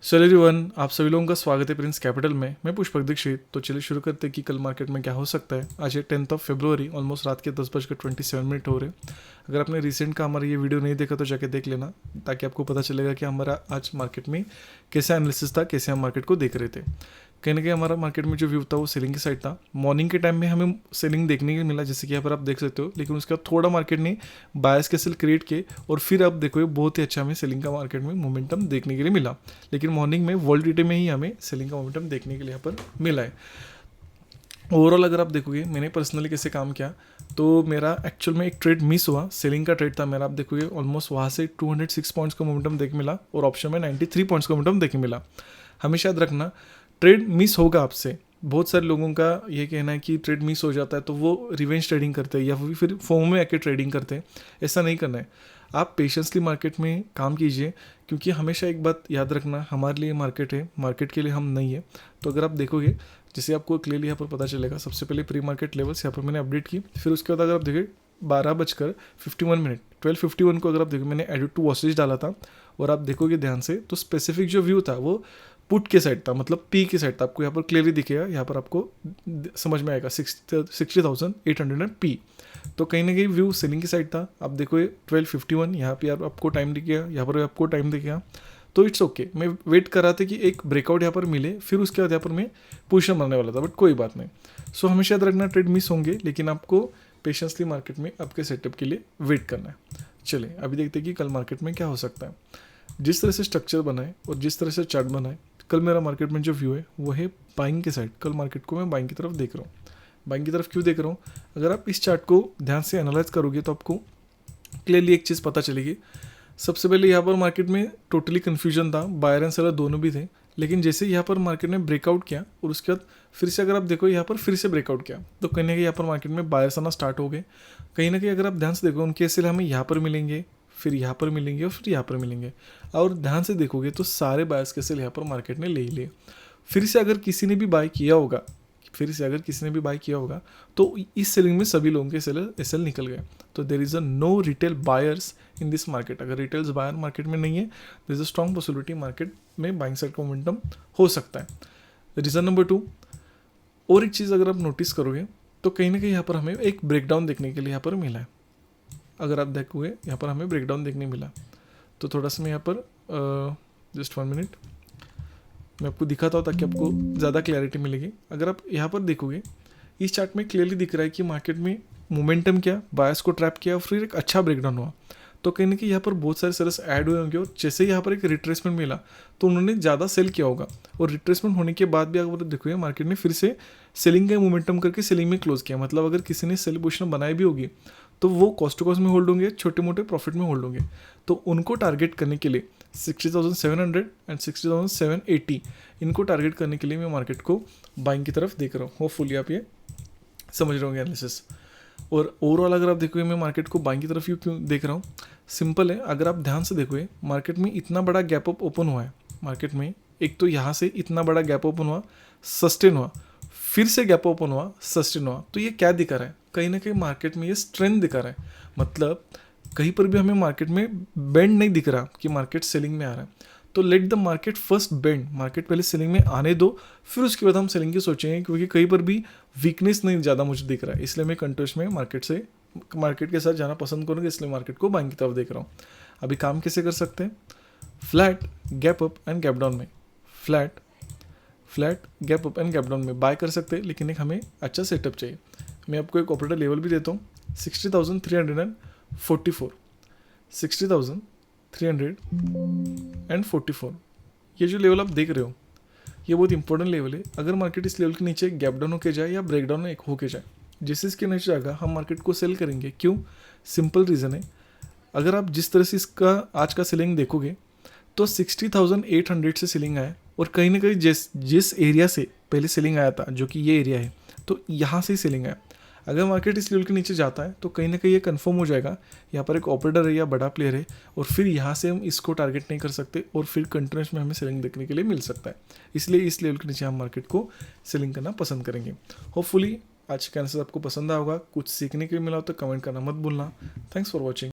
चलो एवरीवन, आप सभी लोगों का स्वागत है प्रिंस कैपिटल में। मैं पुष्पक दीक्षित। तो चलिए शुरू करते हैं कि कल मार्केट में क्या हो सकता है। आज है 10 फरवरी, ऑलमोस्ट रात के 10:27 हो रहे। अगर आपने रिसेंट का हमारा ये वीडियो नहीं देखा तो जाके देख लेना, ताकि आपको पता चलेगा कि हमारा आज मार्केट में कैसा एनालिसिस था, कैसे हम मार्केट को देख रहे थे। कहीं ना कहीं हमारा मार्केट में जो व्यू था वो सेलिंग की साइड था। मॉर्निंग के टाइम में हमें सेलिंग देखने को मिला, जैसे कि यहाँ पर आप देख सकते हो, लेकिन उसके बाद थोड़ा मार्केट ने बायस के सेल क्रिएट किए और फिर आप देखो बहुत ही अच्छा हमें सेलिंग का मार्केट में मोमेंटम देखने के लिए मिला। लेकिन मॉर्निंग में वॉलेटिलिटी में ही हमें सेलिंग का मोमेंटम देखने के लिए यहाँ पर मिला है। ओवरऑल अगर आप देखोगे मैंने पर्सनली कैसे काम किया, तो मेरा एक्चुअल में एक ट्रेड मिस हुआ, सेलिंग का ट्रेड था मेरा। आप देखोगे ऑलमोस्ट वहाँ से 206 पॉइंट्स का मोमेंटम देख मिला और ऑप्शन में 93 पॉइंट्स का मोमेंटम देख मिला। हमेशा याद रखना, ट्रेड मिस होगा आपसे। बहुत सारे लोगों का ये कहना है कि ट्रेड मिस हो जाता है तो वो रिवेंज ट्रेडिंग करते हैं या फिर फोम में आके ट्रेडिंग करते हैं। ऐसा नहीं करना है। आप पेशेंसली मार्केट में काम कीजिए, क्योंकि हमेशा एक बात याद रखना, हमारे लिए मार्केट है, मार्केट के लिए हम नहीं है। तो अगर आप देखोगे, जैसे आपको क्लियरली यहाँ पर पता चलेगा, सबसे पहले प्री मार्केट लेवल्स यहाँ पर मैंने अपडेट की। फिर उसके बाद अगर आप देखिए 12:51 12:51 को अगर आप देखो, मैंने एडिट टू वॉचेज डाला था। और आप देखोगे ध्यान से तो स्पेसिफिक जो व्यू था वो पुट के साइड था, मतलब पी की साइड था। आपको यहाँ पर क्लियरली दिखेगा, यहाँ पर आपको समझ में आएगा 60,800 पी। तो कहीं ना कहीं व्यू सेलिंग की साइड था। आप देखो 12:51, यहाँ पे आपको टाइम दिखेगा, यहाँ पर आपको टाइम दिखेगा। तो इट्स ओके। मैं वेट कर रहा था कि एक ब्रेकआउट यहाँ पर मिले, फिर उसके बाद यहाँ पर मैं पोजीशन बनाने वाला था, बट कोई बात नहीं। सो हमेशा याद रखना, ट्रेड मिस होंगे, लेकिन आपको पेशेंसली मार्केट में आपके सेटअप के लिए वेट करना है। चलिए अभी देखते हैं कि कल मार्केट में क्या हो सकता है। जिस तरह से स्ट्रक्चर बनाए और जिस तरह से चार्ट बनाए, कल मेरा मार्केट में जो व्यू है वो है बाइंग के साइड। कल मार्केट को मैं बाइंग की तरफ देख रहा हूँ। बाइंग की तरफ क्यों देख रहा हूँ? अगर आप इस चार्ट को ध्यान से एनालाइज करोगे तो आपको क्लियरली एक चीज़ पता चलेगी। सबसे पहले यहाँ पर मार्केट में टोटली कन्फ्यूजन था, बायर एंड सेलर दोनों भी थे। लेकिन जैसे यहाँ पर मार्केट ने ब्रेकआउट किया और उसके बाद फिर से अगर आप देखो यहाँ पर फिर से ब्रेकआउट किया, तो कहीं ना कहीं यहाँ पर मार्केट में बायर्स आना स्टार्ट हो गए। कहीं ना कहीं अगर आप ध्यान से देखो, उनके सेल हमें यहाँ पर मिलेंगे, फिर यहाँ पर मिलेंगे और फिर यहाँ पर मिलेंगे। और ध्यान से देखोगे तो सारे बायर्स के सेल यहाँ पर मार्केट ने ले ही लिए। फिर से अगर किसी ने भी बाय किया होगा, तो इस सेलिंग में सभी लोगों के सेल निकल गए। तो there is a no retail buyers in this market. अगर रिटेल्स बायर मार्केट में नहीं है, there is a strong possibility market में बाइंग साइड का मोमेंटम हो सकता है। रीज़न नंबर 2, और एक चीज़ अगर आप नोटिस करोगे तो कहीं ना कहीं यहाँ पर हमें एक ब्रेकडाउन देखने के लिए यहाँ पर मिला है। अगर आप देखोगे यहाँ पर हमें ब्रेकडाउन देखने मिला, तो थोड़ा सा मैं यहाँ पर जस्ट 1 मिनट मैं आपको दिखाता हूँ ताकि आपको ज़्यादा क्लैरिटी मिलेगी। अगर आप यहाँ पर देखोगे, इस चार्ट में क्लियरली दिख रहा है कि मार्केट में मोमेंटम क्या, बायर्स को ट्रैप किया और फिर एक अच्छा ब्रेकडाउन हुआ। तो कहीं ना कहीं यहाँ पर बहुत सारे सेलर्स ऐड हुए होंगे और जैसे ही यहाँ पर एक रिट्रेसमेंट मिला तो उन्होंने ज़्यादा सेल किया होगा। और रिट्रेसमेंट होने के बाद भी अगर देखोगे, मार्केट ने फिर से सेलिंग का मोमेंटम करके सेलिंग में क्लोज किया। मतलब अगर किसी ने सेल पोजीशन बनाई भी होगी तो वो कॉस्ट टू कॉस्ट में होल्ड होंगे, छोटे मोटे प्रॉफिट में होल्ड होंगे। तो उनको टारगेट करने के लिए 60,700 एंड 60,780, इनको टारगेट करने के लिए मैं मार्केट को बाइंग की तरफ देख रहा हूँ। होपफुली आप ये समझ रहे होंगे एनालिसिस। और ओवरऑल अगर आप देखोगे मैं मार्केट को बाइंग की तरफ क्यों देख रहा हूँ, सिंपल है। अगर आप ध्यान से देखोगे, मार्केट में इतना बड़ा गैप अप ओपन हुआ है। मार्केट में एक तो यहाँ से इतना बड़ा गैप ओपन हुआ, सस्टेन हुआ, फिर से गैप ओपन हुआ, सस्टेन हुआ। तो ये क्या दिखा रहा है? कहीं ना कहीं मार्केट में ये स्ट्रेंथ दिखा रहा है। मतलब कहीं पर भी हमें मार्केट में बेंड नहीं दिख रहा कि मार्केट सेलिंग में आ रहा है। तो let the market first bend, market पहले सेलिंग में आने दो, फिर उसके बाद हम सेलिंग की सोचेंगे। क्योंकि कहीं पर भी वीकनेस नहीं ज़्यादा मुझे दिख रहा है, इसलिए मैं कंट्रोश में मार्केट के साथ जाना पसंद करूँगा। इसलिए मार्केट को बाइंग की तरफ देख रहा हूँ। अभी काम कैसे कर सकते हैं? Flat gap up and gap down में, flat gap up and gap down में बाय कर सकते हैं। लेकिन एक हमें अच्छा सेटअप चाहिए। मैं आपको एक ऑपरेटर लेवल भी देता हूँ, 60,344, 60,344। ये जो लेवल आप देख रहे हो, ये बहुत इंपॉर्टेंट लेवल है। अगर मार्केट इस लेवल के नीचे गैप डाउन होके जाए या ब्रेक डाउन होके जाए, जैसे इसके नीचे जाएगा हम मार्केट को सेल करेंगे। क्यों? सिंपल रीज़न है। अगर आप जिस तरह से इसका आज का सेलिंग देखोगे तो 60,800 से सेलिंग आया, और कहीं ना कहीं जिस एरिया से पहले सेलिंग आया था, जो कि ये एरिया है, तो यहाँ से ही सेलिंग आया। अगर मार्केट इस लेवल के नीचे जाता है तो कहीं ना कहीं ये कंफर्म हो जाएगा यहाँ पर एक ऑपरेटर है या बड़ा प्लेयर है, और फिर यहाँ से हम इसको टारगेट नहीं कर सकते और फिर कंटिन्यूस में हमें सेलिंग देखने के लिए मिल सकता है। इसलिए इस लेवल के नीचे हम मार्केट को सेलिंग करना पसंद करेंगे। होपफुली आज का आंसर आपको पसंद आया होगा। कुछ सीखने के लिए मिला हो तो कमेंट करना मत भूलना। Thanks for watching.